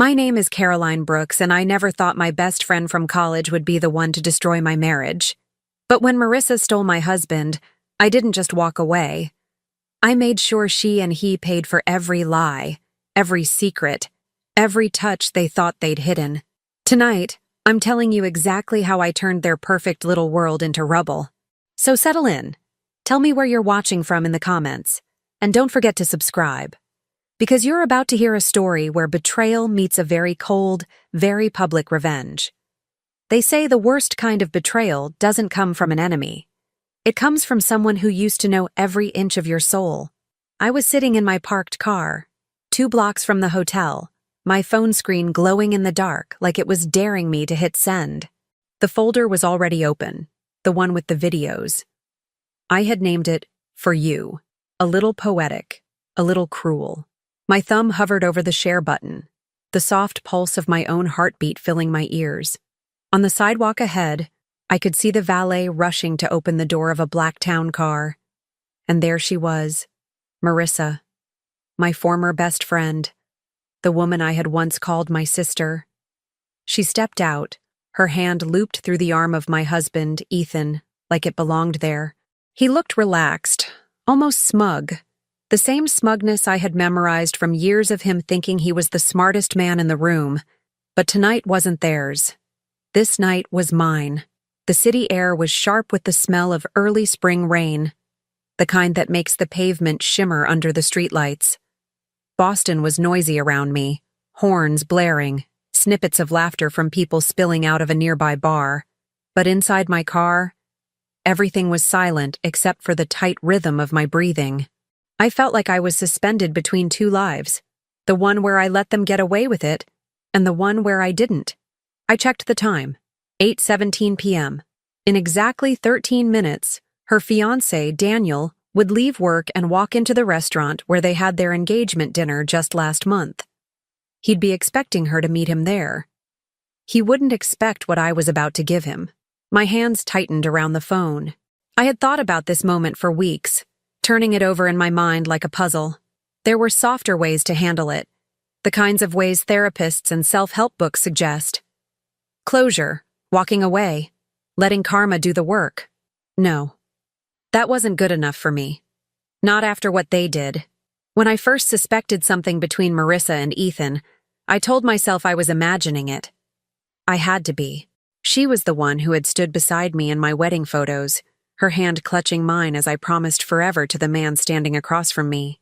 My name is Caroline Brooks, and I never thought my best friend from college would be the one to destroy my marriage. But when Marissa stole my husband, I didn't just walk away. I made sure she and he paid for every lie, every secret, every touch they thought they'd hidden. Tonight, I'm telling you exactly how I turned their perfect little world into rubble. So settle in. Tell me where you're watching from in the comments. And don't forget to subscribe. Because you're about to hear a story where betrayal meets a very cold, very public revenge. They say the worst kind of betrayal doesn't come from an enemy. It comes from someone who used to know every inch of your soul. I was sitting in my parked car, 2 blocks from the hotel, my phone screen glowing in the dark like it was daring me to hit send. The folder was already open, the one with the videos. I had named it, For You, a little poetic, a little cruel. My thumb hovered over the share button, the soft pulse of my own heartbeat filling my ears. On the sidewalk ahead, I could see the valet rushing to open the door of a black town car. And there she was, Marissa, my former best friend, the woman I had once called my sister. She stepped out, her hand looped through the arm of my husband, Ethan, like it belonged there. He looked relaxed, almost smug. The same smugness I had memorized from years of him thinking he was the smartest man in the room. But tonight wasn't theirs. This night was mine. The city air was sharp with the smell of early spring rain, the kind that makes the pavement shimmer under the streetlights. Boston was noisy around me, horns blaring, snippets of laughter from people spilling out of a nearby bar. But inside my car, everything was silent except for the tight rhythm of my breathing. I felt like I was suspended between 2 lives, the one where I let them get away with it, and the one where I didn't. I checked the time, 8:17 p.m. In exactly 13 minutes, her fiancé, Daniel, would leave work and walk into the restaurant where they had their engagement dinner just last month. He'd be expecting her to meet him there. He wouldn't expect what I was about to give him. My hands tightened around the phone. I had thought about this moment for weeks, turning it over in my mind like a puzzle. There were softer ways to handle it, the kinds of ways therapists and self-help books suggest. Closure, walking away, letting karma do the work. No, that wasn't good enough for me. Not after what they did. When I first suspected something between Marissa and Ethan, I told myself I was imagining it. I had to be. She was the one who had stood beside me in my wedding photos, her hand clutching mine as I promised forever to the man standing across from me.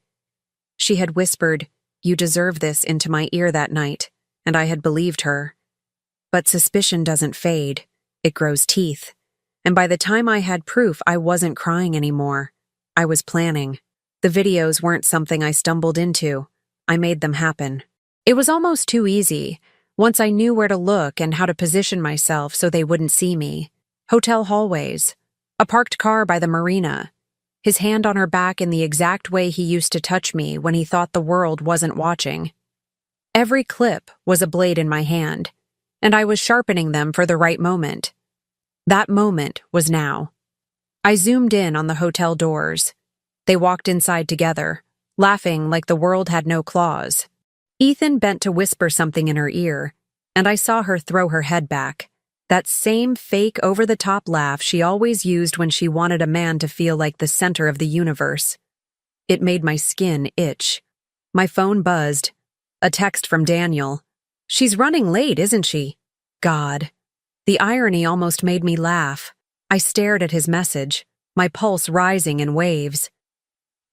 She had whispered, "You deserve this," into my ear that night, and I had believed her. But suspicion doesn't fade, it grows teeth. And by the time I had proof, I wasn't crying anymore. I was planning. The videos weren't something I stumbled into. I made them happen. It was almost too easy, once I knew where to look and how to position myself so they wouldn't see me. Hotel hallways. A parked car by the marina, his hand on her back in the exact way he used to touch me when he thought the world wasn't watching. Every clip was a blade in my hand, and I was sharpening them for the right moment. That moment was now. I zoomed in on the hotel doors. They walked inside together, laughing like the world had no claws. Ethan bent to whisper something in her ear, and I saw her throw her head back. That same fake over-the-top laugh she always used when she wanted a man to feel like the center of the universe. It made my skin itch. My phone buzzed. A text from Daniel. "She's running late, isn't she?" God. The irony almost made me laugh. I stared at his message, my pulse rising in waves.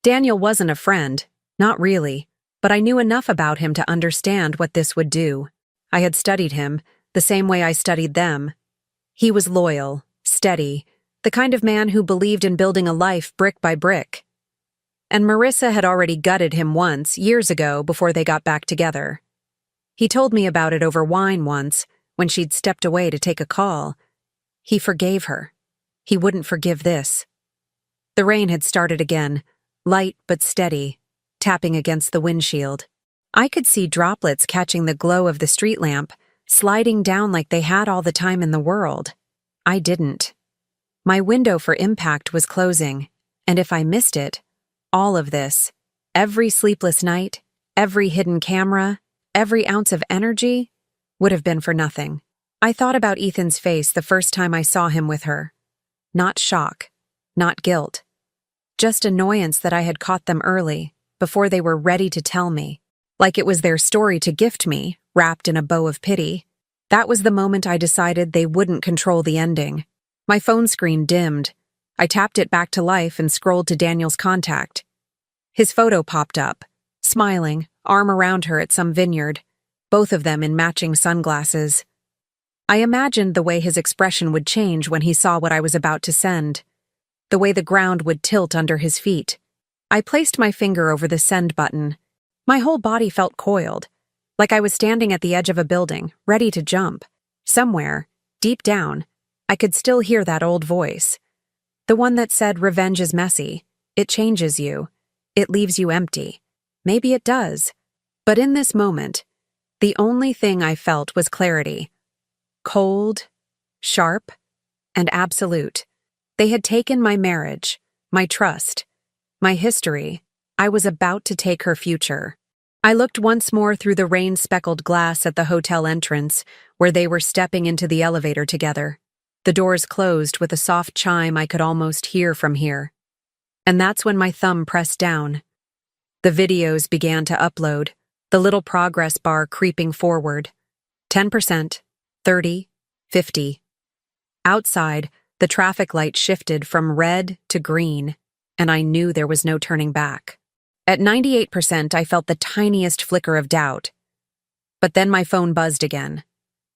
Daniel wasn't a friend, not really, but I knew enough about him to understand what this would do. I had studied him, the same way I studied them. He was loyal, steady, the kind of man who believed in building a life brick by brick. And Marissa had already gutted him once, years ago, before they got back together. He told me about it over wine once, when she'd stepped away to take a call. He forgave her. He wouldn't forgive this. The rain had started again, light but steady, tapping against the windshield. I could see droplets catching the glow of the street lamp, sliding down like they had all the time in the world. I didn't. My window for impact was closing, and if I missed it, all of this, every sleepless night, every hidden camera, every ounce of energy would have been for nothing. I thought about Ethan's face the first time I saw him with her. Not shock, not guilt. Just annoyance that I had caught them early, before they were ready to tell me. Like it was their story to gift me, wrapped in a bow of pity. That was the moment I decided they wouldn't control the ending. My phone screen dimmed. I tapped it back to life and scrolled to Daniel's contact. His photo popped up, smiling, arm around her at some vineyard, both of them in matching sunglasses. I imagined the way his expression would change when he saw what I was about to send, the way the ground would tilt under his feet. I placed my finger over the send button. My whole body felt coiled, like I was standing at the edge of a building, ready to jump. Somewhere, deep down, I could still hear that old voice. The one that said revenge is messy. It changes you. It leaves you empty. Maybe it does. But in this moment, the only thing I felt was clarity. Cold, sharp, and absolute. They had taken my marriage, my trust, my history. I was about to take her future. I looked once more through the rain-speckled glass at the hotel entrance, where they were stepping into the elevator together. The doors closed with a soft chime I could almost hear from here. And that's when my thumb pressed down. The videos began to upload, the little progress bar creeping forward. 10%, 30, 50. Outside, the traffic light shifted from red to green, and I knew there was no turning back. At 98%, I felt the tiniest flicker of doubt. But then my phone buzzed again.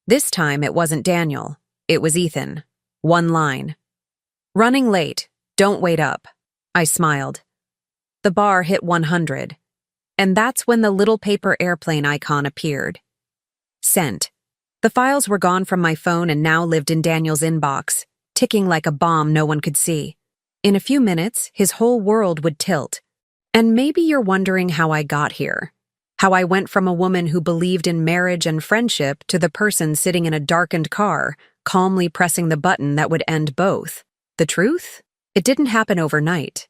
This time it wasn't Daniel, it was Ethan. One line. Running late, don't wait up. I smiled. The bar hit 100, and that's when the little paper airplane icon appeared. Sent. The files were gone from my phone and now lived in Daniel's inbox, ticking like a bomb no one could see. In a few minutes, his whole world would tilt. And maybe you're wondering how I got here. How I went from a woman who believed in marriage and friendship to the person sitting in a darkened car, calmly pressing the button that would end both. The truth? It didn't happen overnight.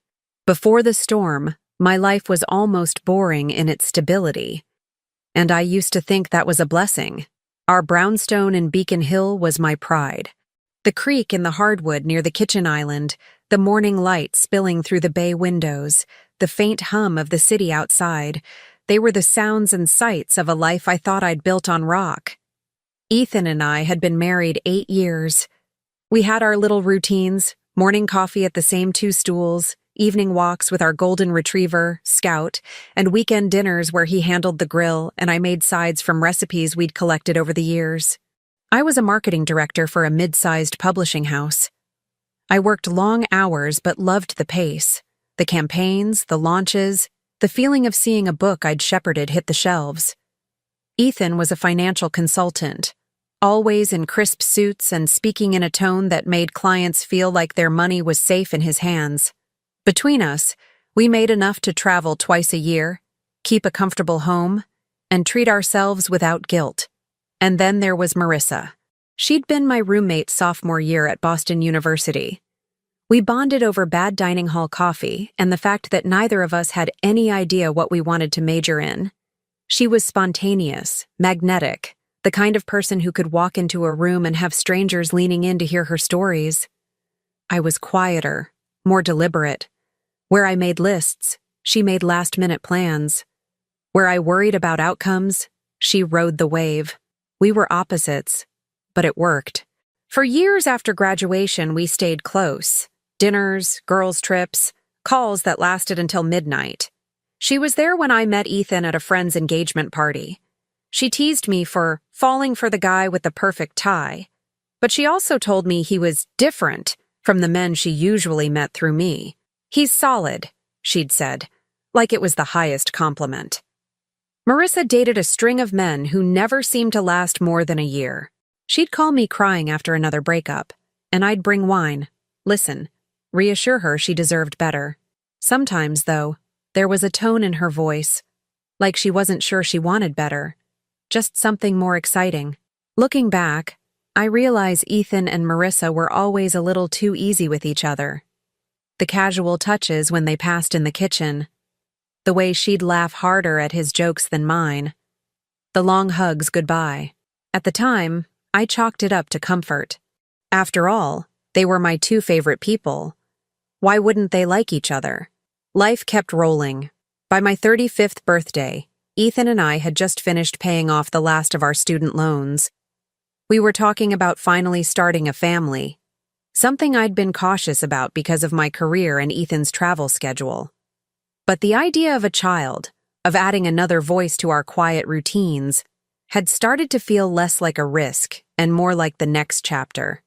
Before the storm, my life was almost boring in its stability. And I used to think that was a blessing. Our brownstone in Beacon Hill was my pride. The creek in the hardwood near the kitchen island, the morning light spilling through the bay windows, the faint hum of the city outside, they were the sounds and sights of a life I thought I'd built on rock. Ethan and I had been married 8 years. We had our little routines, morning coffee at the same 2 stools, evening walks with our golden retriever, Scout, and weekend dinners where he handled the grill and I made sides from recipes we'd collected over the years. I was a marketing director for a mid-sized publishing house. I worked long hours but loved the pace, the campaigns, the launches, the feeling of seeing a book I'd shepherded hit the shelves. Ethan was a financial consultant, always in crisp suits and speaking in a tone that made clients feel like their money was safe in his hands. Between us, we made enough to travel twice a year, keep a comfortable home, and treat ourselves without guilt. And then there was Marissa. She'd been my roommate sophomore year at Boston University. We bonded over bad dining hall coffee and the fact that neither of us had any idea what we wanted to major in. She was spontaneous, magnetic, the kind of person who could walk into a room and have strangers leaning in to hear her stories. I was quieter, more deliberate. Where I made lists, she made last-minute plans. Where I worried about outcomes, she rode the wave. We were opposites, but it worked. For years after graduation, we stayed close. Dinners, girls' trips, calls that lasted until midnight. She was there when I met Ethan at a friend's engagement party. She teased me for falling for the guy with the perfect tie, but she also told me he was different from the men she usually met through me. He's solid, she'd said, like it was the highest compliment. Marissa dated a string of men who never seemed to last more than a year. She'd call me crying after another breakup, and I'd bring wine, listen, reassure her she deserved better. Sometimes, though, there was a tone in her voice, like she wasn't sure she wanted better, just something more exciting. Looking back, I realize Ethan and Marissa were always a little too easy with each other. The casual touches when they passed in the kitchen, the way she'd laugh harder at his jokes than mine. The long hugs goodbye. At the time, I chalked it up to comfort. After all, they were my two favorite people. Why wouldn't they like each other? Life kept rolling. By my 35th birthday, Ethan and I had just finished paying off the last of our student loans. We were talking about finally starting a family, something I'd been cautious about because of my career and Ethan's travel schedule. But the idea of a child, of adding another voice to our quiet routines, had started to feel less like a risk and more like the next chapter.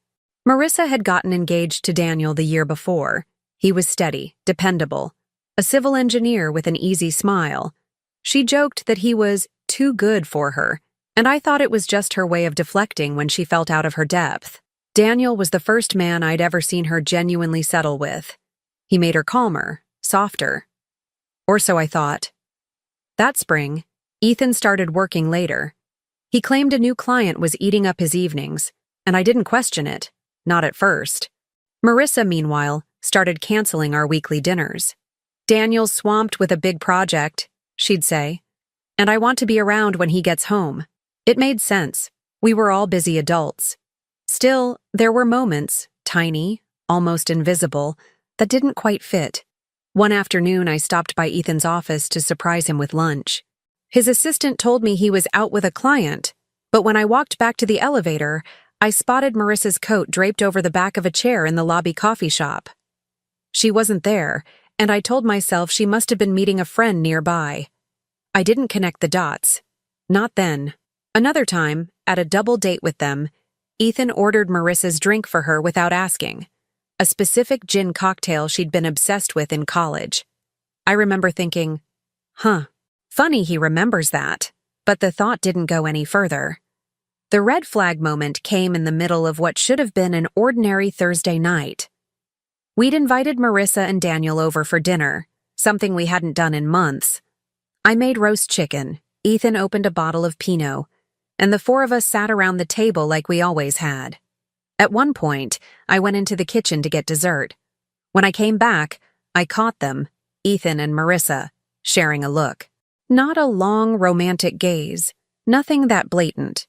Marissa had gotten engaged to Daniel the year before. He was steady, dependable, a civil engineer with an easy smile. She joked that he was too good for her, and I thought it was just her way of deflecting when she felt out of her depth. Daniel was the first man I'd ever seen her genuinely settle with. He made her calmer, softer. Or so I thought. That spring, Ethan started working later. He claimed a new client was eating up his evenings, and I didn't question it, not at first. Marissa, meanwhile, started canceling our weekly dinners. "Daniel's swamped with a big project," she'd say, "and I want to be around when he gets home." It made sense. We were all busy adults. Still, there were moments, tiny, almost invisible, that didn't quite fit. One afternoon, I stopped by Ethan's office to surprise him with lunch. His assistant told me he was out with a client, but when I walked back to the elevator, I spotted Marissa's coat draped over the back of a chair in the lobby coffee shop. She wasn't there, and I told myself she must have been meeting a friend nearby. I didn't connect the dots. Not then. Another time, at a double date with them, Ethan ordered Marissa's drink for her without asking. A specific gin cocktail she'd been obsessed with in college. I remember thinking, funny he remembers that, but the thought didn't go any further. The red flag moment came in the middle of what should have been an ordinary Thursday night. We'd invited Marissa and Daniel over for dinner, something we hadn't done in months. I made roast chicken, Ethan opened a bottle of Pinot, and the four of us sat around the table like we always had. At one point, I went into the kitchen to get dessert. When I came back, I caught them, Ethan and Marissa, sharing a look. Not a long, romantic gaze, nothing that blatant.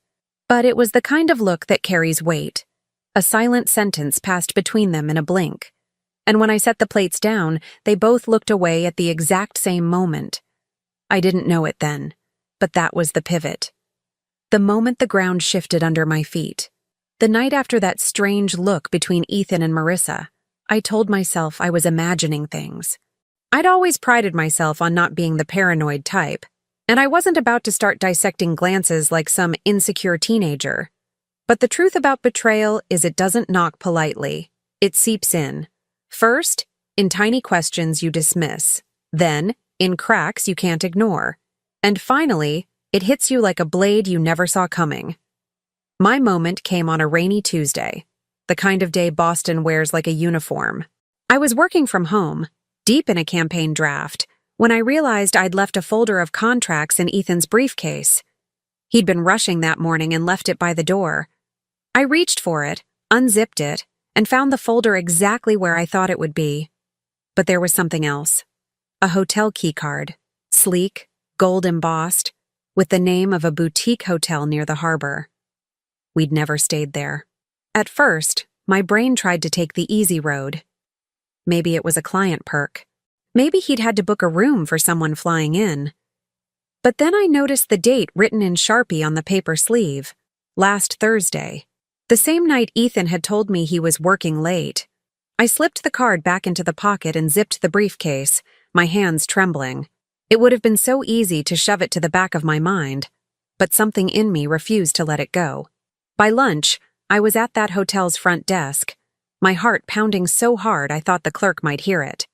But it was the kind of look that carries weight. A silent sentence passed between them in a blink. And when I set the plates down, they both looked away at the exact same moment. I didn't know it then, but that was the pivot. The moment the ground shifted under my feet. The night after that strange look between Ethan and Marissa, I told myself I was imagining things. I'd always prided myself on not being the paranoid type, and I wasn't about to start dissecting glances like some insecure teenager. But the truth about betrayal is it doesn't knock politely. It seeps in. First, in tiny questions you dismiss. Then, in cracks you can't ignore. And finally, it hits you like a blade you never saw coming. My moment came on a rainy Tuesday, the kind of day Boston wears like a uniform. I was working from home, deep in a campaign draft, when I realized I'd left a folder of contracts in Ethan's briefcase. He'd been rushing that morning and left it by the door. I reached for it, unzipped it, and found the folder exactly where I thought it would be. But there was something else. A hotel keycard, sleek, gold embossed, with the name of a boutique hotel near the harbor. We'd never stayed there. At first, my brain tried to take the easy road. Maybe it was a client perk. Maybe he'd had to book a room for someone flying in. But then I noticed the date written in Sharpie on the paper sleeve. Last Thursday. The same night Ethan had told me he was working late. I slipped the card back into the pocket and zipped the briefcase, my hands trembling. It would have been so easy to shove it to the back of my mind, but something in me refused to let it go. By lunch, I was at that hotel's front desk, my heart pounding so hard I thought the clerk might hear it.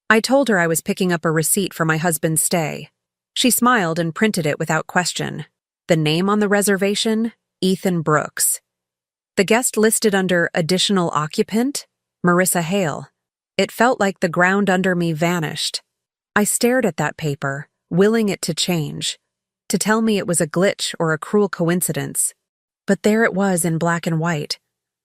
I told her I was picking up a receipt for my husband's stay. She smiled and printed it without question. The name on the reservation? Ethan Brooks. The guest listed under additional occupant? Marissa Hale. It felt like the ground under me vanished. I stared at that paper, willing it to change, to tell me it was a glitch or a cruel coincidence. But there it was in black and white.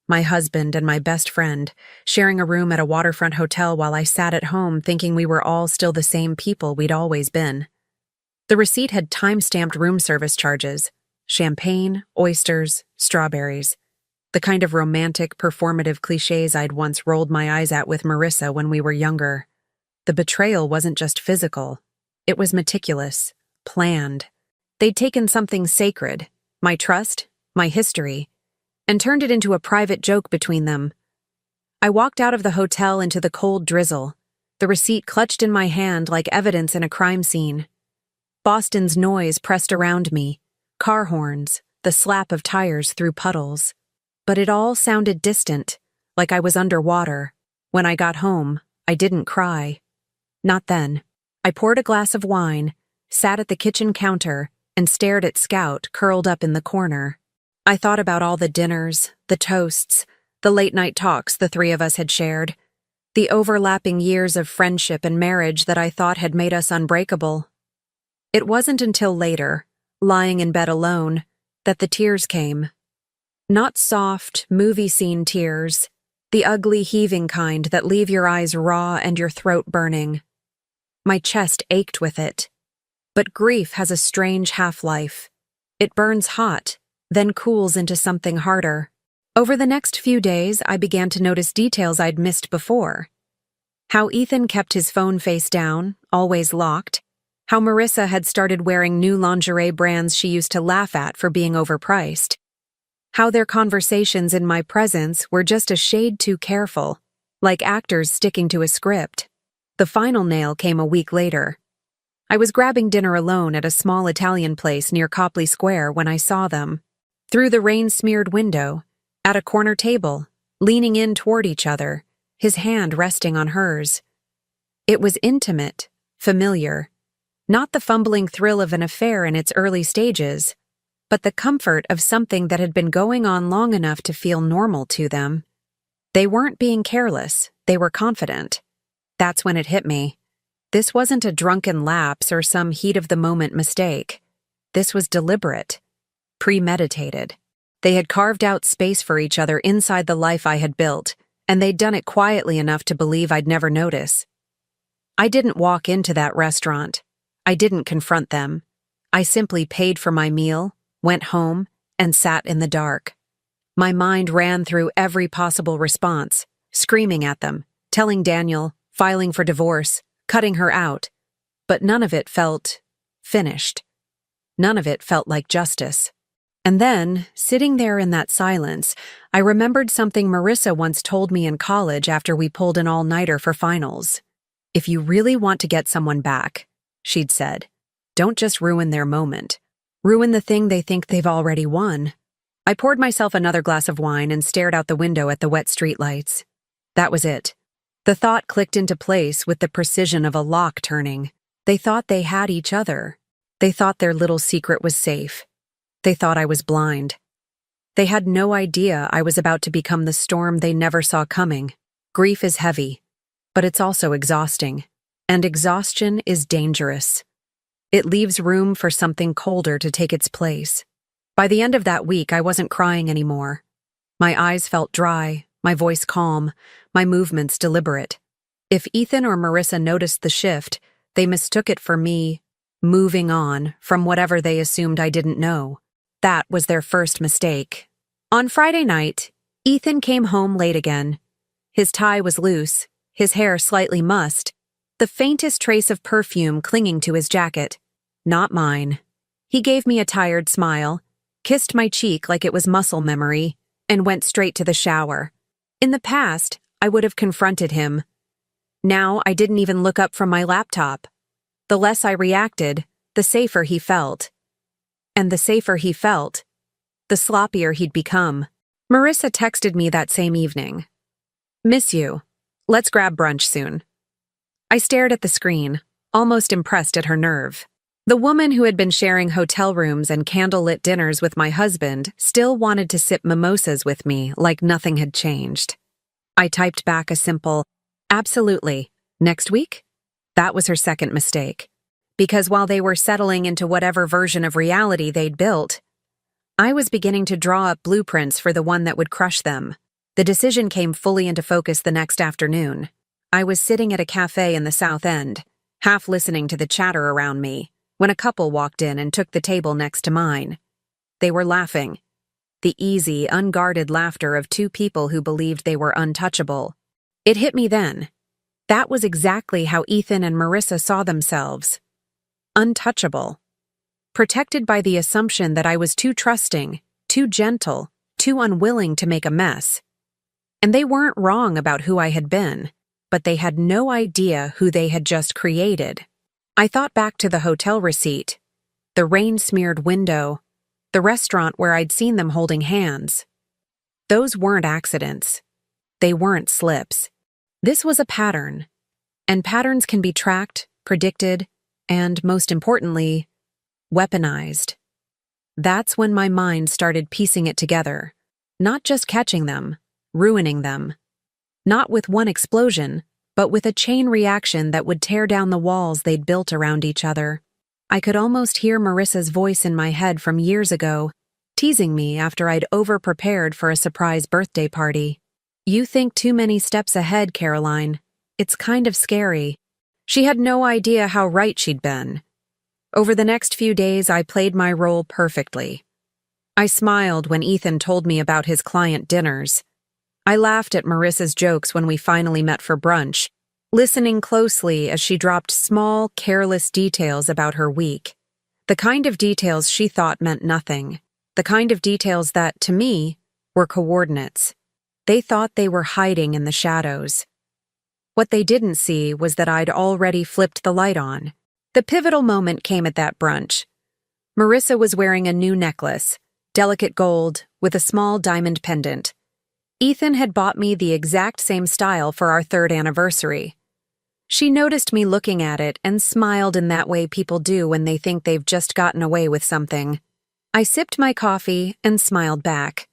My husband and my best friend, sharing a room at a waterfront hotel while I sat at home thinking we were all still the same people we'd always been. The receipt had time-stamped room service charges: champagne, oysters, strawberries. The kind of romantic, performative cliches I'd once rolled my eyes at with Marissa when we were younger. The betrayal wasn't just physical. It was meticulous, planned. They'd taken something sacred, my trust, my history, and turned it into a private joke between them. I walked out of the hotel into the cold drizzle, the receipt clutched in my hand like evidence in a crime scene. Boston's noise pressed around me, car horns, the slap of tires through puddles. But it all sounded distant, like I was underwater. When I got home, I didn't cry. Not then. I poured a glass of wine, sat at the kitchen counter, and stared at Scout curled up in the corner. I thought about all the dinners, the toasts, the late-night talks the three of us had shared, the overlapping years of friendship and marriage that I thought had made us unbreakable. It wasn't until later, lying in bed alone, that the tears came. Not soft, movie scene tears, the ugly heaving kind that leave your eyes raw and your throat burning. My chest ached with it. But grief has a strange half-life. It burns hot, then cools into something harder. Over the next few days, I began to notice details I'd missed before. How Ethan kept his phone face down, always locked. How Marissa had started wearing new lingerie brands she used to laugh at for being overpriced. How their conversations in my presence were just a shade too careful, like actors sticking to a script. The final nail came a week later. I was grabbing dinner alone at a small Italian place near Copley Square when I saw them. Through the rain-smeared window, at a corner table, leaning in toward each other, his hand resting on hers. It was intimate, familiar. Not the fumbling thrill of an affair in its early stages, but the comfort of something that had been going on long enough to feel normal to them. They weren't being careless, they were confident. That's when it hit me. This wasn't a drunken lapse or some heat-of-the-moment mistake. This was deliberate, premeditated. They had carved out space for each other inside the life I had built, and they'd done it quietly enough to believe I'd never notice. I didn't walk into that restaurant. I didn't confront them. I simply paid for my meal, went home, and sat in the dark. My mind ran through every possible response, screaming at them, telling Daniel, filing for divorce, cutting her out. But none of it felt finished. None of it felt like justice. And then, sitting there in that silence, I remembered something Marissa once told me in college after we pulled an all-nighter for finals. If you really want to get someone back, she'd said, don't just ruin their moment. Ruin the thing they think they've already won. I poured myself another glass of wine and stared out the window at the wet streetlights. That was it. The thought clicked into place with the precision of a lock turning. They thought they had each other. They thought their little secret was safe. They thought I was blind. They had no idea I was about to become the storm they never saw coming. Grief is heavy, but it's also exhausting. And exhaustion is dangerous. It leaves room for something colder to take its place. By the end of that week, I wasn't crying anymore. My eyes felt dry, my voice calm, my movements deliberate. If Ethan or Marissa noticed the shift, they mistook it for me moving on from whatever they assumed I didn't know. That was their first mistake. On Friday night, Ethan came home late again. His tie was loose, his hair slightly mussed, the faintest trace of perfume clinging to his jacket. Not mine. He gave me a tired smile, kissed my cheek like it was muscle memory, and went straight to the shower. In the past, I would have confronted him. Now I didn't even look up from my laptop. The less I reacted, the safer he felt. And the safer he felt, the sloppier he'd become. Marissa texted me that same evening. Miss you. Let's grab brunch soon. I stared at the screen, almost impressed at her nerve. The woman who had been sharing hotel rooms and candlelit dinners with my husband still wanted to sip mimosas with me like nothing had changed. I typed back a simple, absolutely, next week? That was her second mistake. Because while they were settling into whatever version of reality they'd built, I was beginning to draw up blueprints for the one that would crush them. The decision came fully into focus the next afternoon. I was sitting at a cafe in the South End, half listening to the chatter around me, when a couple walked in and took the table next to mine. They were laughing. The easy, unguarded laughter of two people who believed they were untouchable. It hit me then. That was exactly how Ethan and Marissa saw themselves. Untouchable. Protected by the assumption that I was too trusting, too gentle, too unwilling to make a mess. And they weren't wrong about who I had been, but they had no idea who they had just created. I thought back to the hotel receipt, the rain-smeared window, the restaurant where I'd seen them holding hands. Those weren't accidents. They weren't slips. This was a pattern, and patterns can be tracked, predicted, and, most importantly, weaponized. That's when my mind started piecing it together, not just catching them, ruining them. Not with one explosion, but with a chain reaction that would tear down the walls they'd built around each other. I could almost hear Marissa's voice in my head from years ago, teasing me after I'd over-prepared for a surprise birthday party. "You think too many steps ahead, Caroline. It's kind of scary." She had no idea how right she'd been. Over the next few days, I played my role perfectly. I smiled when Ethan told me about his client dinners. I laughed at Marissa's jokes when we finally met for brunch, listening closely as she dropped small, careless details about her week. The kind of details she thought meant nothing. The kind of details that, to me, were coordinates. They thought they were hiding in the shadows. What they didn't see was that I'd already flipped the light on. The pivotal moment came at that brunch. Marissa was wearing a new necklace, delicate gold, with a small diamond pendant. Ethan had bought me the exact same style for our 3rd anniversary. She noticed me looking at it and smiled in that way people do when they think they've just gotten away with something. I sipped my coffee and smiled back.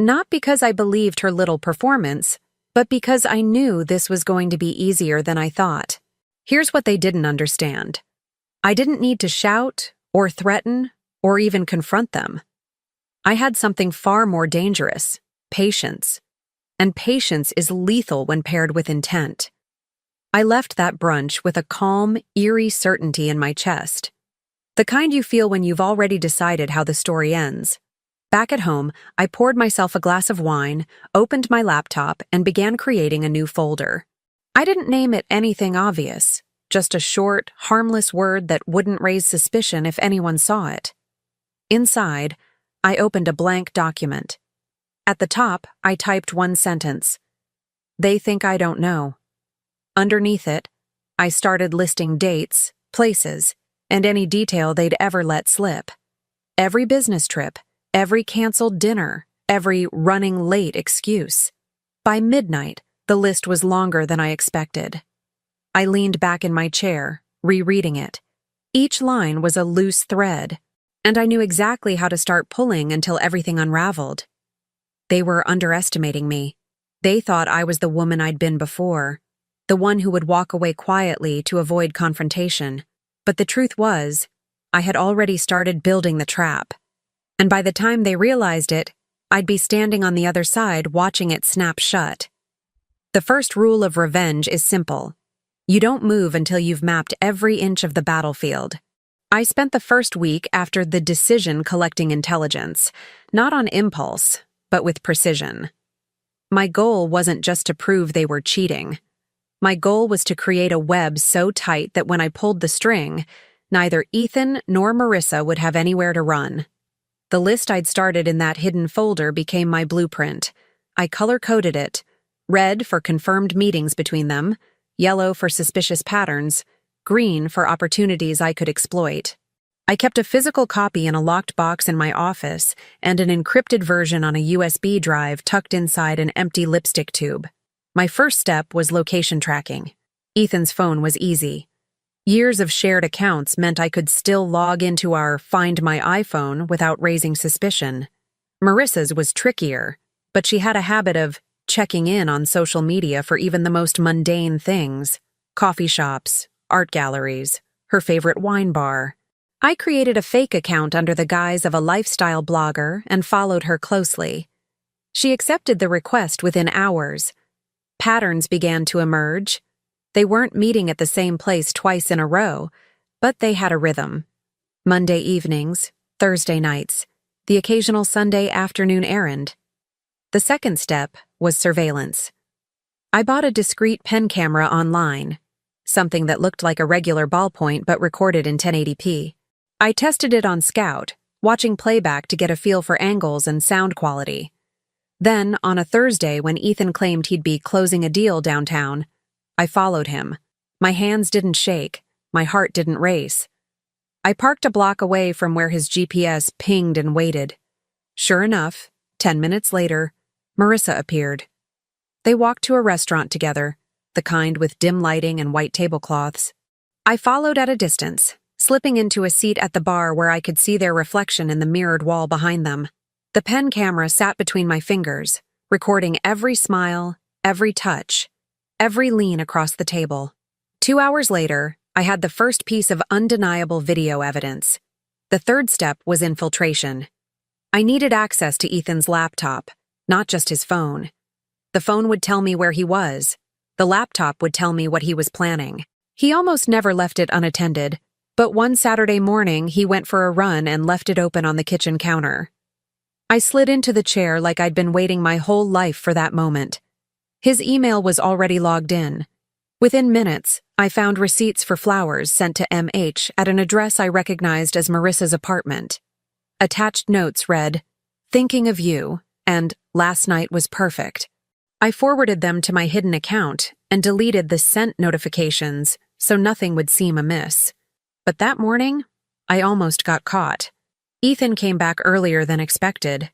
Not because I believed her little performance, but because I knew this was going to be easier than I thought. Here's what they didn't understand. I didn't need to shout, or threaten, or even confront them. I had something far more dangerous: patience. And patience is lethal when paired with intent. I left that brunch with a calm, eerie certainty in my chest. The kind you feel when you've already decided how the story ends. Back at home, I poured myself a glass of wine, opened my laptop, and began creating a new folder. I didn't name it anything obvious, just a short, harmless word that wouldn't raise suspicion if anyone saw it. Inside, I opened a blank document. At the top, I typed one sentence. "They think I don't know." Underneath it, I started listing dates, places, and any detail they'd ever let slip. Every business trip, every canceled dinner, every running late excuse. By midnight, the list was longer than I expected. I leaned back in my chair, rereading it. Each line was a loose thread, and I knew exactly how to start pulling until everything unraveled. They were underestimating me. They thought I was the woman I'd been before, the one who would walk away quietly to avoid confrontation. But the truth was, I had already started building the trap. And by the time they realized it, I'd be standing on the other side watching it snap shut. The first rule of revenge is simple. You don't move until you've mapped every inch of the battlefield. I spent the first week after the decision collecting intelligence, not on impulse, but with precision. My goal wasn't just to prove they were cheating. My goal was to create a web so tight that when I pulled the string, neither Ethan nor Marissa would have anywhere to run. The list I'd started in that hidden folder became my blueprint. I color-coded it: red for confirmed meetings between them, yellow for suspicious patterns, green for opportunities I could exploit. I kept a physical copy in a locked box in my office and an encrypted version on a USB drive tucked inside an empty lipstick tube. My first step was location tracking. Ethan's phone was easy. Years of shared accounts meant I could still log into our Find My iPhone without raising suspicion. Marissa's was trickier, but she had a habit of checking in on social media for even the most mundane things: coffee shops, art galleries, her favorite wine bar. I created a fake account under the guise of a lifestyle blogger and followed her closely. She accepted the request within hours. Patterns began to emerge. They weren't meeting at the same place twice in a row, but they had a rhythm. Monday evenings, Thursday nights, the occasional Sunday afternoon errand. The second step was surveillance. I bought a discreet pen camera online, something that looked like a regular ballpoint but recorded in 1080p. I tested it on Scout, watching playback to get a feel for angles and sound quality. Then, on a Thursday when Ethan claimed he'd be closing a deal downtown, I followed him. My hands didn't shake, my heart didn't race. I parked a block away from where his GPS pinged and waited. Sure enough, 10 minutes later, Marissa appeared. They walked to a restaurant together, the kind with dim lighting and white tablecloths. I followed at a distance, slipping into a seat at the bar where I could see their reflection in the mirrored wall behind them. The pen camera sat between my fingers, recording every smile, every touch, every lean across the table. 2 hours later, I had the first piece of undeniable video evidence. The third step was infiltration. I needed access to Ethan's laptop, not just his phone. The phone would tell me where he was. The laptop would tell me what he was planning. He almost never left it unattended, but one Saturday morning he went for a run and left it open on the kitchen counter. I slid into the chair like I'd been waiting my whole life for that moment. His email was already logged in. Within minutes, I found receipts for flowers sent to MH at an address I recognized as Marissa's apartment. Attached notes read, "Thinking of you," and "Last night was perfect." I forwarded them to my hidden account and deleted the sent notifications so nothing would seem amiss. But that morning, I almost got caught. Ethan came back earlier than expected.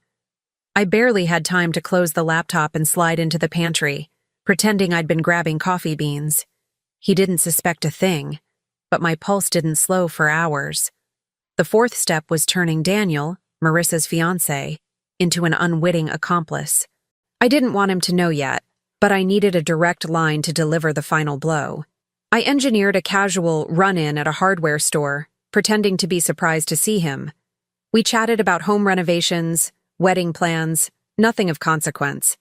I barely had time to close the laptop and slide into the pantry, pretending I'd been grabbing coffee beans. He didn't suspect a thing, but my pulse didn't slow for hours. The fourth step was turning Daniel, Marissa's fiancé, into an unwitting accomplice. I didn't want him to know yet, but I needed a direct line to deliver the final blow. I engineered a casual run-in at a hardware store, pretending to be surprised to see him. We chatted about home renovations, wedding plans, nothing of consequence.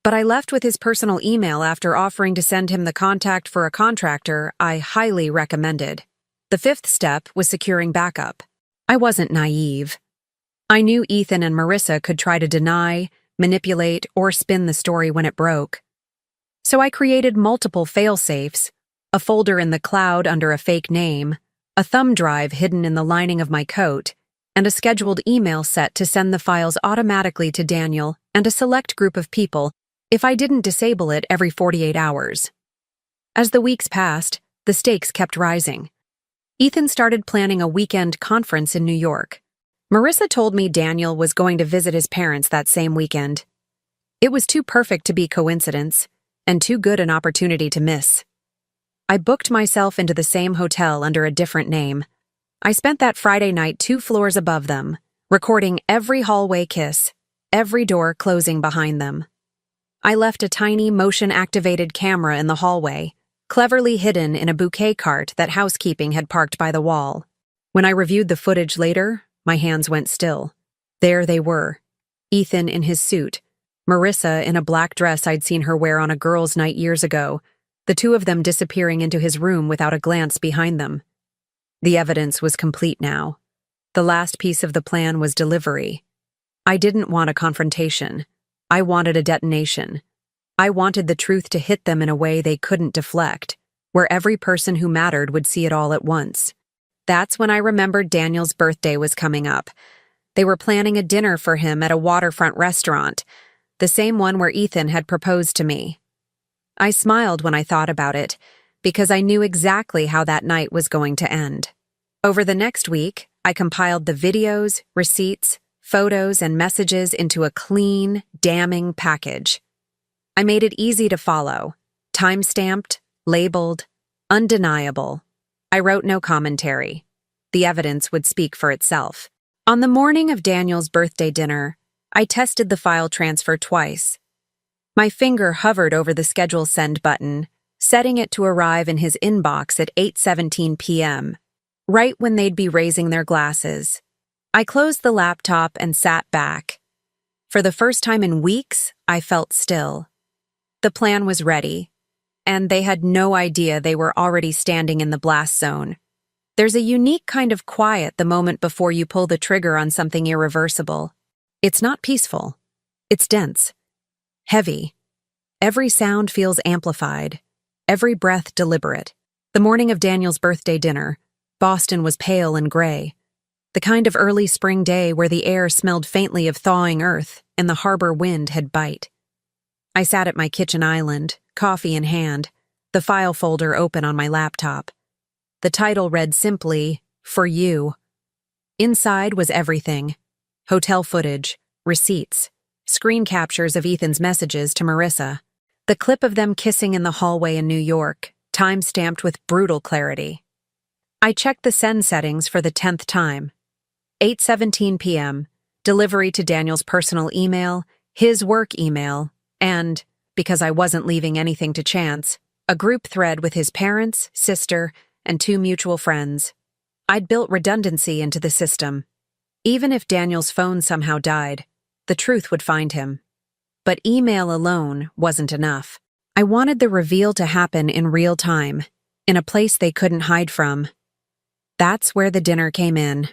But I left with his personal email after offering to send him the contact for a contractor I highly recommended. The fifth step was securing backup. I wasn't naive. I knew Ethan and Marissa could try to deny, manipulate, or spin the story when it broke. So I created multiple fail-safes, a folder in the cloud under a fake name, a thumb drive hidden in the lining of my coat, and a scheduled email set to send the files automatically to Daniel and a select group of people if I didn't disable it every 48 hours. As the weeks passed, the stakes kept rising. Ethan started planning a weekend conference in New York. Marissa told me Daniel was going to visit his parents that same weekend. It was too perfect to be coincidence, and too good an opportunity to miss. I booked myself into the same hotel under a different name. I spent that Friday night 2 floors above them, recording every hallway kiss, every door closing behind them. I left a tiny motion-activated camera in the hallway, cleverly hidden in a bouquet cart that housekeeping had parked by the wall. When I reviewed the footage later, my hands went still. There they were. Ethan in his suit, Marissa in a black dress I'd seen her wear on a girls' night years ago, the two of them disappearing into his room without a glance behind them. The evidence was complete now. The last piece of the plan was delivery. I didn't want a confrontation. I wanted a detonation. I wanted the truth to hit them in a way they couldn't deflect, where every person who mattered would see it all at once. That's when I remembered Daniel's birthday was coming up. They were planning a dinner for him at a waterfront restaurant, the same one where Ethan had proposed to me. I smiled when I thought about it, because I knew exactly how that night was going to end. Over the next week, I compiled the videos, receipts, photos, and messages into a clean, damning package. I made it easy to follow, time-stamped, labeled, undeniable. I wrote no commentary. The evidence would speak for itself. On the morning of Daniel's birthday dinner, I tested the file transfer twice. My finger hovered over the schedule send button, setting it to arrive in his inbox at 8:17 p.m., right when they'd be raising their glasses. I closed the laptop and sat back. For the first time in weeks, I felt still. The plan was ready, and they had no idea they were already standing in the blast zone. There's a unique kind of quiet the moment before you pull the trigger on something irreversible. It's not peaceful. It's dense. Heavy. Every sound feels amplified. Every breath deliberate. The morning of Daniel's birthday dinner, Boston was pale and gray. The kind of early spring day where the air smelled faintly of thawing earth and the harbor wind had bite. I sat at my kitchen island, coffee in hand, the file folder open on my laptop. The title read simply, "For You." Inside was everything. Hotel footage, receipts, screen captures of Ethan's messages to Marissa, the clip of them kissing in the hallway in New York, time-stamped with brutal clarity. I checked the send settings for the 10th time. 8:17 p.m., delivery to Daniel's personal email, his work email, and, because I wasn't leaving anything to chance, a group thread with his parents, sister, and 2 mutual friends. I'd built redundancy into the system. Even if Daniel's phone somehow died, the truth would find him. But email alone wasn't enough. I wanted the reveal to happen in real time, in a place they couldn't hide from. That's where the dinner came in.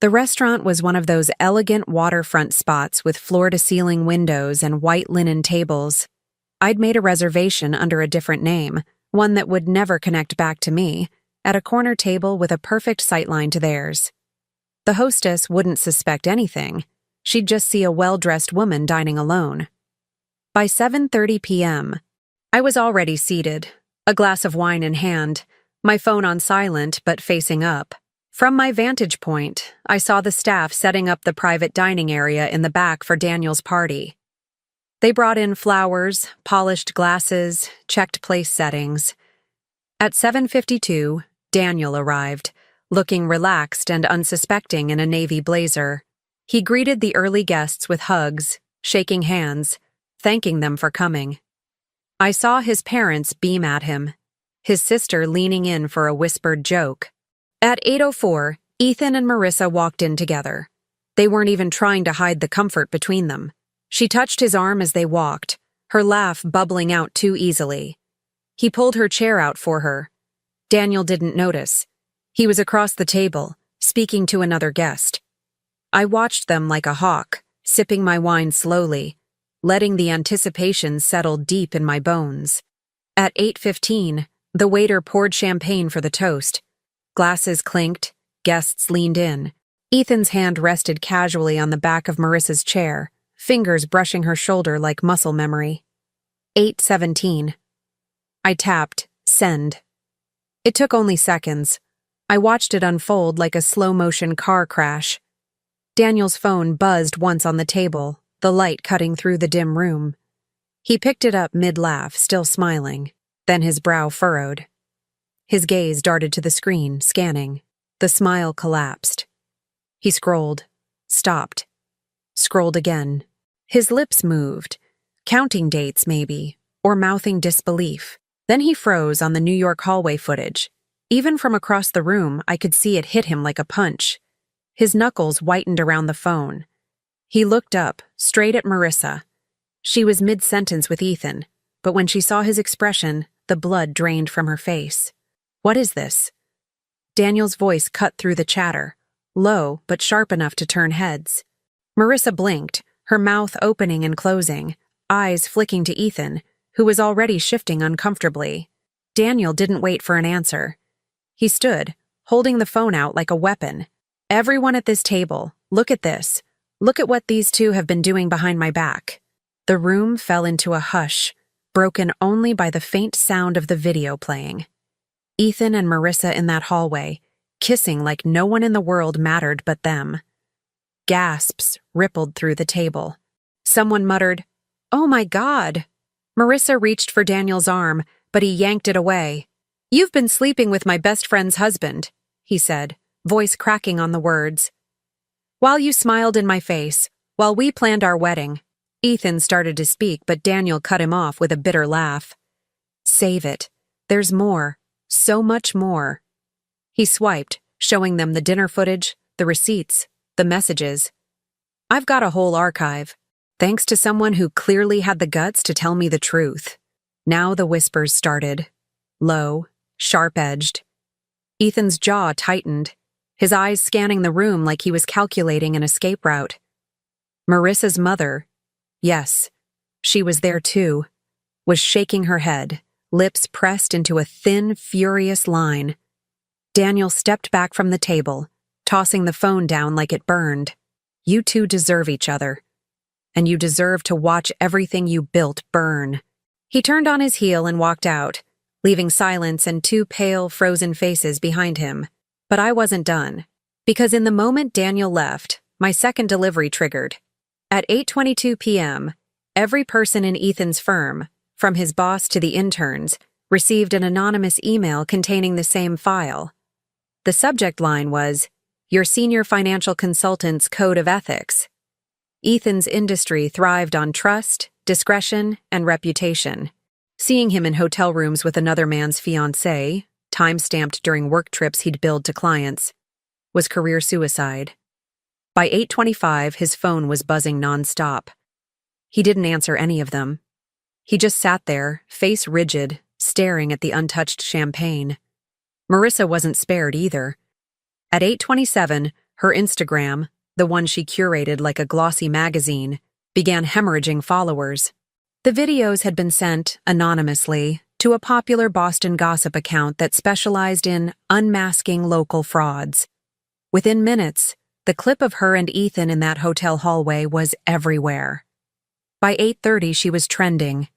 The restaurant was one of those elegant waterfront spots with floor-to-ceiling windows and white linen tables. I'd made a reservation under a different name, one that would never connect back to me, at a corner table with a perfect sightline to theirs. The hostess wouldn't suspect anything. She'd just see a well-dressed woman dining alone. By 7:30 p.m., I was already seated, a glass of wine in hand, my phone on silent but facing up. From my vantage point, I saw the staff setting up the private dining area in the back for Daniel's party. They brought in flowers, polished glasses, checked place settings. At 7:52, Daniel arrived, looking relaxed and unsuspecting in a navy blazer. He greeted the early guests with hugs, shaking hands, thanking them for coming. I saw his parents beam at him, his sister leaning in for a whispered joke. At 8:04, Ethan and Marissa walked in together. They weren't even trying to hide the comfort between them. She touched his arm as they walked, her laugh bubbling out too easily. He pulled her chair out for her. Daniel didn't notice. He was across the table, speaking to another guest. I watched them like a hawk, sipping my wine slowly, letting the anticipation settle deep in my bones. At 8:15, the waiter poured champagne for the toast. Glasses clinked, guests leaned in. Ethan's hand rested casually on the back of Marissa's chair, fingers brushing her shoulder like muscle memory. 8:17. I tapped, send. It took only seconds. I watched it unfold like a slow-motion car crash. Daniel's phone buzzed once on the table, the light cutting through the dim room. He picked it up mid-laugh, still smiling. Then his brow furrowed. His gaze darted to the screen, scanning. The smile collapsed. He scrolled, stopped, scrolled again. His lips moved, counting dates maybe, or mouthing disbelief. Then he froze on the New York hallway footage. Even from across the room, I could see it hit him like a punch. His knuckles whitened around the phone. He looked up, straight at Marissa. She was mid-sentence with Ethan, but when she saw his expression, the blood drained from her face. What is this? Daniel's voice cut through the chatter, low but sharp enough to turn heads. Marissa blinked, her mouth opening and closing, eyes flicking to Ethan, who was already shifting uncomfortably. Daniel didn't wait for an answer. He stood, holding the phone out like a weapon. Everyone at this table, look at this. Look at what these two have been doing behind my back. The room fell into a hush, broken only by the faint sound of the video playing. Ethan and Marissa in that hallway, kissing like no one in the world mattered but them. Gasps rippled through the table. Someone muttered, "Oh my God!" Marissa reached for Daniel's arm, but he yanked it away. "You've been sleeping with my best friend's husband," he said, voice cracking on the words. "While you smiled in my face, while we planned our wedding." Ethan started to speak, but Daniel cut him off with a bitter laugh. "Save it. There's more. So much more." He swiped, showing them the dinner footage, the receipts, the messages. "I've got a whole archive, thanks to someone who clearly had the guts to tell me the truth." Now the whispers started, low, sharp-edged. Ethan's jaw tightened, his eyes scanning the room like he was calculating an escape route. Marissa's mother, yes, she was there too, was shaking her head, lips pressed into a thin, furious line. Daniel stepped back from the table, tossing the phone down like it burned. You two deserve each other. And you deserve to watch everything you built burn. He turned on his heel and walked out, leaving silence and two pale, frozen faces behind him. But I wasn't done. Because in the moment Daniel left, my second delivery triggered. At 8:22 p.m., every person in Ethan's firm, from his boss to the interns, received an anonymous email containing the same file. The subject line was, "Your senior financial consultant's code of ethics." Ethan's industry thrived on trust, discretion, and reputation. Seeing him in hotel rooms with another man's fiancé, time-stamped during work trips he'd billed to clients, was career suicide. By 8:25, his phone was buzzing nonstop. He didn't answer any of them. He just sat there, face rigid, staring at the untouched champagne. Marissa wasn't spared either. At 8:27, her Instagram, the one she curated like a glossy magazine, began hemorrhaging followers. The videos had been sent, anonymously, to a popular Boston gossip account that specialized in unmasking local frauds. Within minutes, the clip of her and Ethan in that hotel hallway was everywhere. By 8:30, she was trending,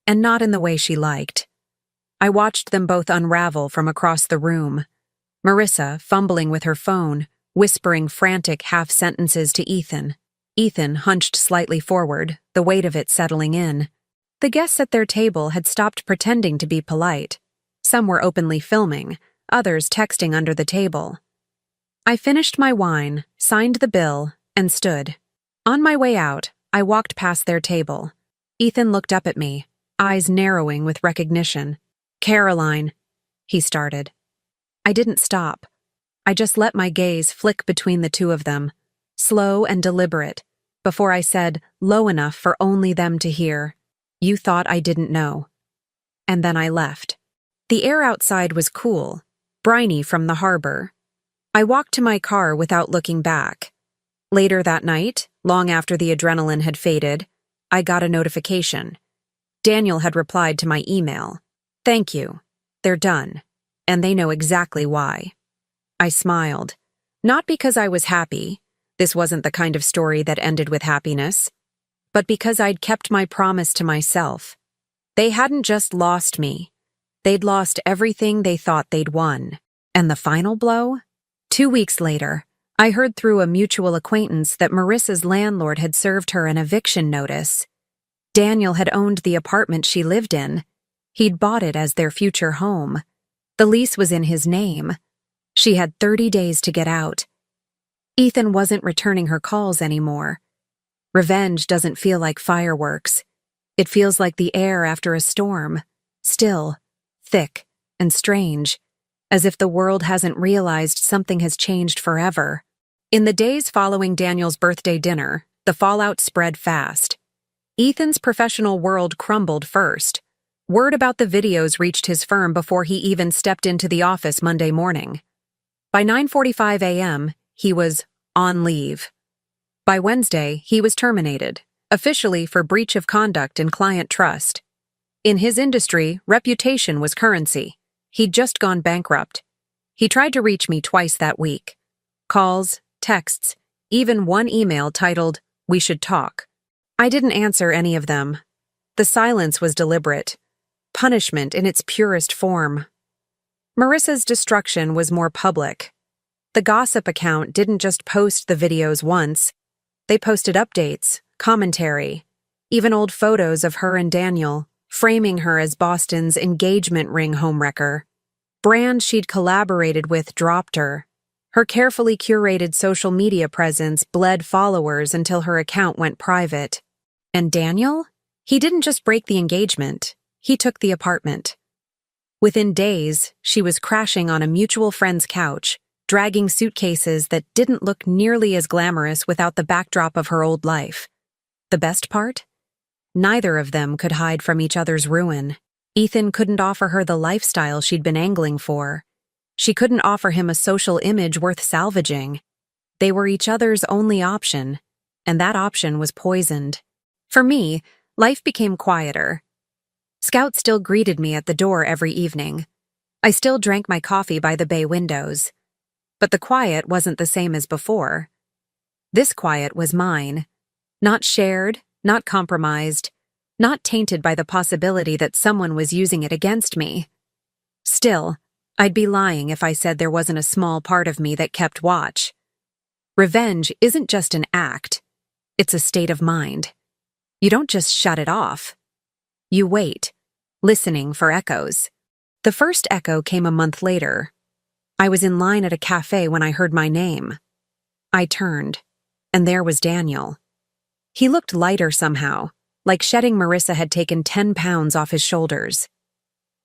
and not in the way she liked. I watched them both unravel from across the room. Marissa, fumbling with her phone, whispering frantic half-sentences to Ethan. Ethan hunched slightly forward, the weight of it settling in. The guests at their table had stopped pretending to be polite. Some were openly filming, others texting under the table. I finished my wine, signed the bill, and stood. On my way out, I walked past their table. Ethan looked up at me, eyes narrowing with recognition. "Caroline," he started. I didn't stop. I just let my gaze flick between the two of them, slow and deliberate, before I said, low enough for only them to hear, "You thought I didn't know." And then I left. The air outside was cool, briny from the harbor. I walked to my car without looking back. Later that night, long after the adrenaline had faded, I got a notification. Daniel had replied to my email. "Thank you. They're done. And they know exactly why." I smiled. Not because I was happy. This wasn't the kind of story that ended with happiness. But because I'd kept my promise to myself. They hadn't just lost me. They'd lost everything they thought they'd won. And the final blow? 2 weeks later, I heard through a mutual acquaintance that Marissa's landlord had served her an eviction notice. Daniel had owned the apartment she lived in. He'd bought it as their future home. The lease was in his name. She had 30 days to get out. Ethan wasn't returning her calls anymore. Revenge doesn't feel like fireworks. It feels like the air after a storm, still, thick, and strange, as if the world hasn't realized something has changed forever. In the days following Daniel's birthday dinner, the fallout spread fast. Ethan's professional world crumbled first. Word about the videos reached his firm before he even stepped into the office Monday morning. By 9:45 a.m., he was on leave. By Wednesday, he was terminated, officially for breach of conduct and client trust. In his industry, reputation was currency. He'd just gone bankrupt. He tried to reach me twice that week. Calls, texts, even one email titled, "We should talk." I didn't answer any of them. The silence was deliberate. Punishment in its purest form. Marissa's destruction was more public. The gossip account didn't just post the videos once. They posted updates, commentary, even old photos of her and Daniel, framing her as Boston's engagement ring homewrecker. Brands she'd collaborated with dropped her. Her carefully curated social media presence bled followers until her account went private. And Daniel? He didn't just break the engagement. He took the apartment. Within days, she was crashing on a mutual friend's couch, dragging suitcases that didn't look nearly as glamorous without the backdrop of her old life. The best part? Neither of them could hide from each other's ruin. Ethan couldn't offer her the lifestyle she'd been angling for. She couldn't offer him a social image worth salvaging. They were each other's only option, and that option was poisoned. For me, life became quieter. Scout still greeted me at the door every evening. I still drank my coffee by the bay windows. But the quiet wasn't the same as before. This quiet was mine. Not shared, not compromised, not tainted by the possibility that someone was using it against me. Still, I'd be lying if I said there wasn't a small part of me that kept watch. Revenge isn't just an act. It's a state of mind. You don't just shut it off. You wait, listening for echoes. The first echo came a month later. I was in line at a cafe when I heard my name. I turned, and there was Daniel. He looked lighter somehow, like shedding Marissa had taken 10 pounds off his shoulders.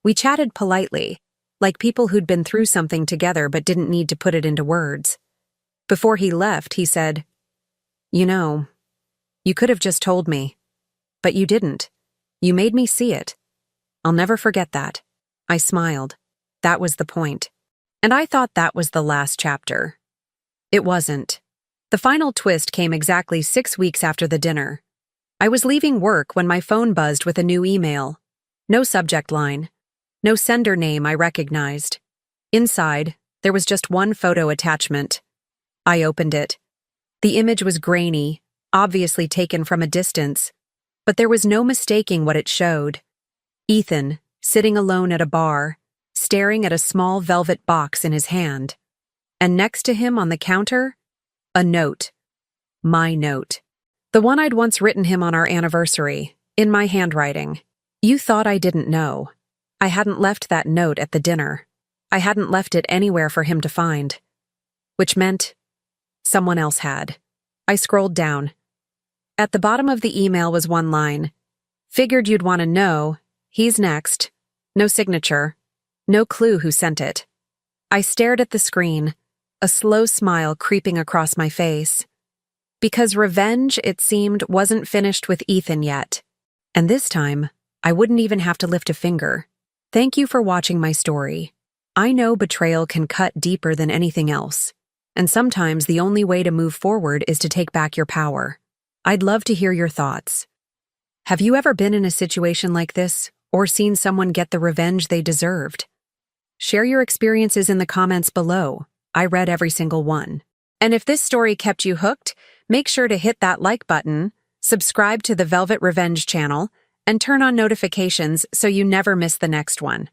We chatted politely, like people who'd been through something together but didn't need to put it into words. Before he left, he said, "You know, you could have just told me. But you didn't. You made me see it. I'll never forget that." I smiled. That was the point. And I thought that was the last chapter. It wasn't. The final twist came exactly 6 weeks after the dinner. I was leaving work when my phone buzzed with a new email. No subject line. No sender name I recognized. Inside, there was just one photo attachment. I opened it. The image was grainy, obviously taken from a distance, but there was no mistaking what it showed. Ethan, sitting alone at a bar, staring at a small velvet box in his hand. And next to him on the counter, a note. My note. The one I'd once written him on our anniversary, in my handwriting. "You thought I didn't know. I hadn't left that note at the dinner. I hadn't left it anywhere for him to find." Which meant someone else had. I scrolled down. At the bottom of the email was one line. "Figured you'd want to know. He's next." No signature. No clue who sent it. I stared at the screen, a slow smile creeping across my face. Because revenge, it seemed, wasn't finished with Ethan yet. And this time, I wouldn't even have to lift a finger. Thank you for watching my story. I know betrayal can cut deeper than anything else. And sometimes the only way to move forward is to take back your power. I'd love to hear your thoughts. Have you ever been in a situation like this, or seen someone get the revenge they deserved? Share your experiences in the comments below. I read every single one. And if this story kept you hooked, make sure to hit that like button, subscribe to the Velvet Revenge channel, and turn on notifications so you never miss the next one.